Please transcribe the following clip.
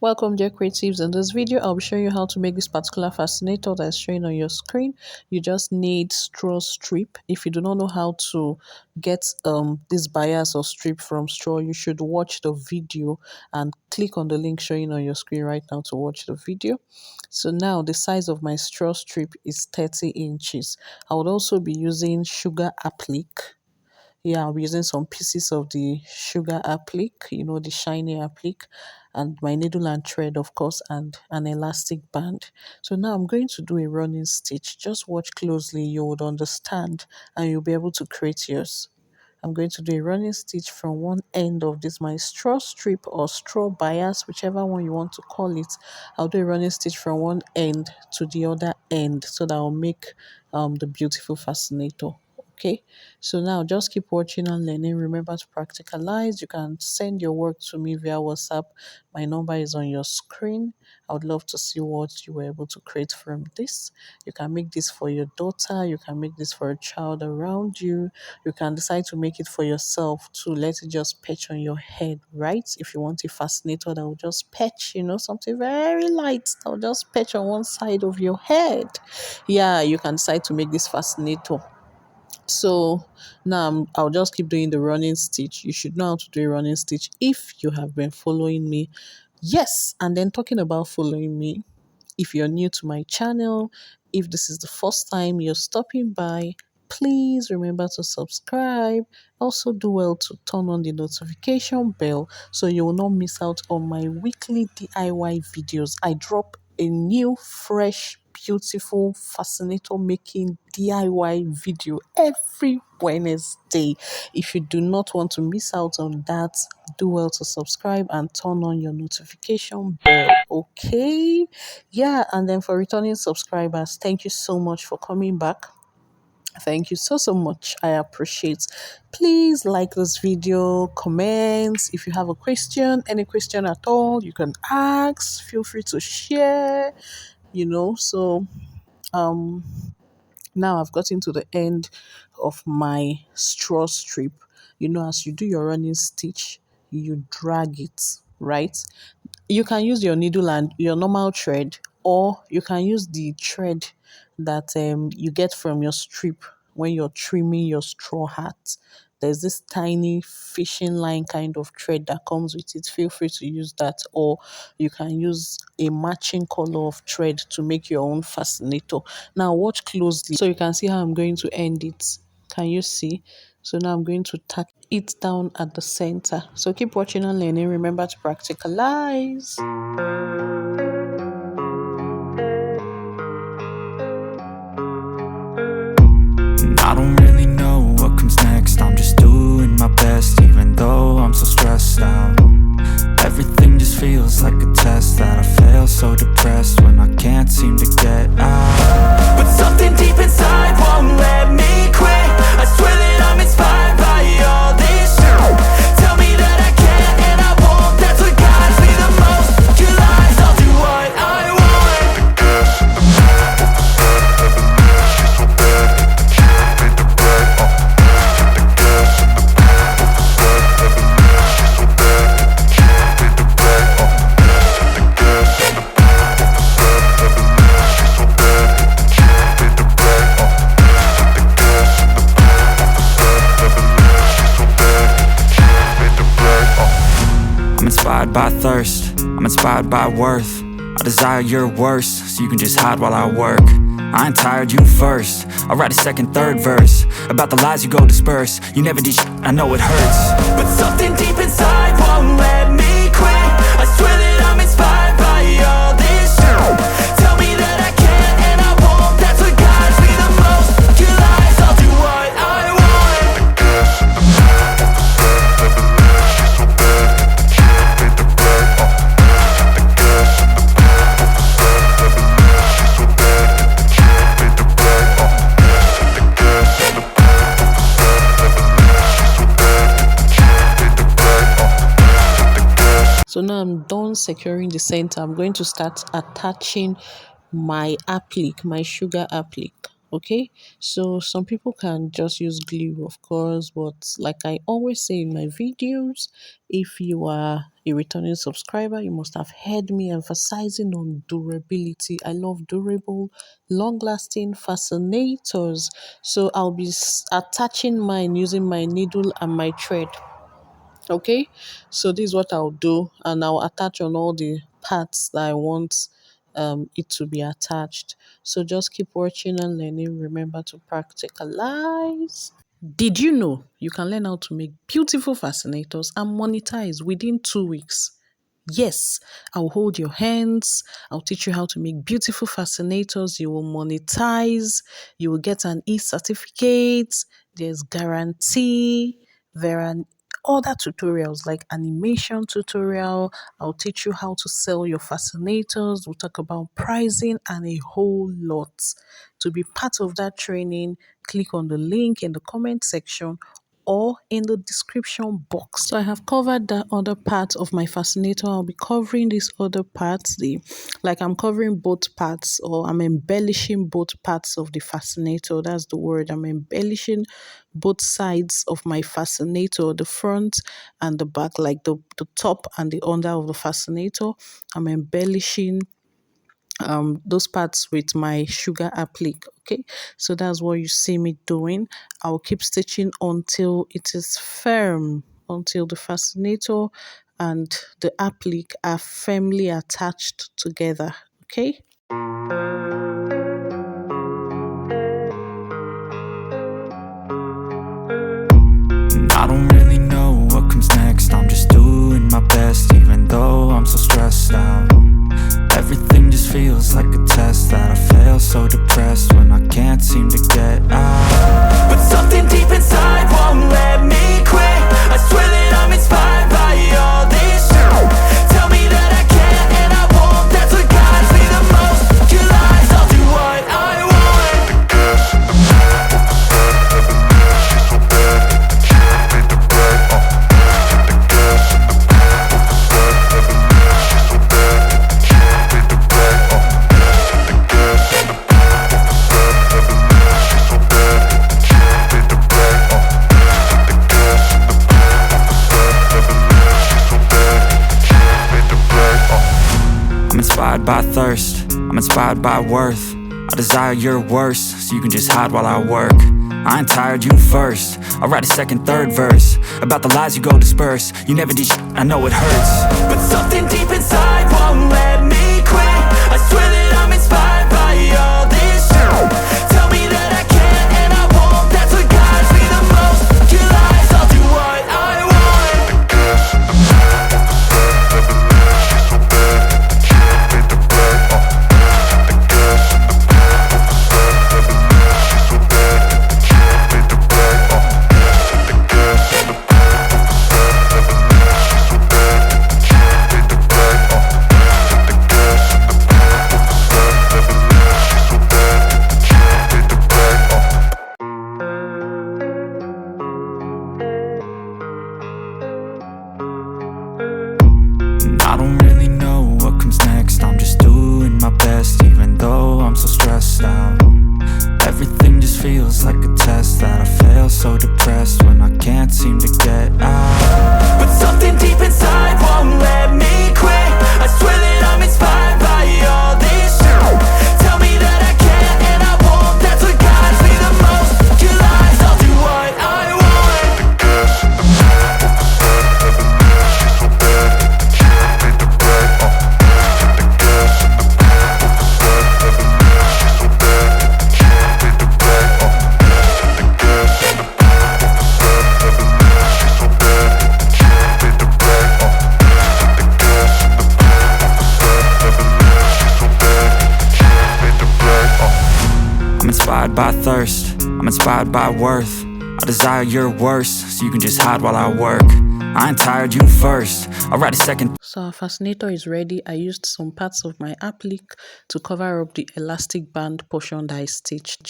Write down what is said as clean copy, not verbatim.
Welcome, dear creatives. In this video, I'll be showing you how to make this particular fascinator that's showing on your screen. You just need straw strip. If you do not know how to get this bias or strip from straw, you should watch the video and click on the link showing on your screen right now to watch the video. So now the size of my straw strip is 30 inches. I would also be using sugar applique. Yeah, I'll be using some pieces of the sugar applique, the shiny applique, and my needle and thread, of course, and an elastic band. So now I'm going to do a running stitch. Just watch closely, you would understand, and you'll be able to create yours. I'm going to do a running stitch from one end of this, my straw strip or straw bias, whichever one you want to call it. I'll do a running stitch from one end to the other end so that I'll make the beautiful fascinator. Okay, so now just keep watching and learning. Remember to practicalize. You can send your work to me via WhatsApp. My number is on your screen. I would love to see what you were able to create from this. You can make this for your daughter. You can make this for a child around you. You can decide to make it for yourself to let it just perch on your head, right? If you want a fascinator that will just perch, something very light that will just perch on one side of your head. Yeah, you can decide to make this fascinator. So now I'll just keep doing the running stitch. You should know how to do a running stitch if you have been following me. Yes, and then talking about following me, if you're new to my channel, if this is the first time you're stopping by, please remember to subscribe. Also, do well to turn on the notification bell so you will not miss out on my weekly DIY videos. I drop a new, fresh, beautiful fascinator making DIY video every Wednesday. If you do not want to miss out on that, do well to subscribe and turn on your notification bell. Okay, yeah, and then for returning subscribers, thank you so much for coming back. Thank you so much. I appreciate. Please like this video, comment if you have a question, any question at all, you can ask. Feel free to share. So um now I've gotten to the end of my straw strip. As you do your running stitch, you drag it, right? You can use your needle and your normal thread, or you can use the thread that you get from your strip when you're trimming your straw hat. There's this tiny fishing line kind of thread that comes with it. Feel free to use that, or you can use a matching color of thread to make your own fascinator. Now watch closely so you can see how I'm going to end it. Can you see? So now I'm going to tack it down at the center. So keep watching and learning. Remember to practicalize. And I don't really know what comes next. I'm just doing my best, even though I'm so stressed out. Everything just feels like a test that I fail, so depressed when I can't seem to get out. But something deep inside won't let me quit. I swear that I'm inspired by all this shit. Tell me that I can't and I won't. That's what guides me the most. Your lies, I'll do what I want. I'm inspired by thirst, I'm inspired by worth. I desire your worst, so you can just hide while I work. I ain't tired, you first. I'll write a second, third verse about the lies you go disperse. You never did shit, I know it hurts. But something deep inside won't let me quit. I swear that I'm inspired by all this shit. Tell me that I can't and I won't. That's what guides me the most. Your lies, I'll do what I want. So now I'm done securing the center. I'm going to start attaching my applique, my sugar applique. Okay, so some people can just use glue, of course, but like I always say in my videos, if a returning subscriber, you must have heard me emphasizing on durability. I love durable, long-lasting fascinators. So I'll be attaching mine using my needle and my thread. Okay, so this is what I'll do, and I'll attach on all the parts that I want it to be attached. So just keep watching and learning. Remember to practicalize. Did you know you can learn how to make beautiful fascinators and monetize within 2 weeks? Yes, I'll hold your hands. I'll teach you how to make beautiful fascinators. You will monetize. You will get an e-certificate. There's guarantee. There are other tutorials like animation tutorial. I'll teach you how to sell your fascinators. We'll talk about pricing and a whole lot. To be part of that training, click on the link in the comment section or in the description box. So I have covered that other part of my fascinator. I'll be covering these other parts, like I'm covering both parts, or I'm embellishing both parts of the fascinator. That's the word. I'm embellishing both sides of my fascinator, the front and the back, like the top and the under of the fascinator. I'm embellishing those parts with my sugar applique. Okay, so that's what you see me doing. I'll keep stitching until it is firm, until the fascinator and the applique are firmly attached together. Okay. I don't really know what comes next. I'm just doing my best, even though I'm so stressed out. Everything just feels like a test that I fail, so depressed when I can't seem to get out. But something deep inside won't let me quit. I swear that I'm inspired by all this shit. Tell me that I can and I won't. That's what guides me the most. Your lies, I'll do what I want. I'm inspired by thirst, I'm inspired by worth. I desire your worst, so you can just hide while I work. I ain't tired, you first. I'll write a second, third verse about the lies you go disperse. You never did shit, I know it hurts. But something deep inside won't let me quit. I swear that I'm inspired by all this shit. Tell me that I can and I won't. That's what guides me the most. Your lies, I'll do what I want. I don't really know what comes next. I'm just doing my best, even though I'm so stressed out. Everything just feels like a test that I fail, so depressed when I can't seem to get out. But something deep inside won't let me quit. I swear that I'm inspired by all this shit. Tell me that I can and I won't. That's what guides me the most. Your lies, I'll do what I want. I'm inspired by thirst, I'm inspired by worth. I desire your worst, so you can just hide while I work. I ain't tired, you first. I'll write a second. So our fascinator is ready. I used some parts of my applique to cover up the elastic band portion that I stitched.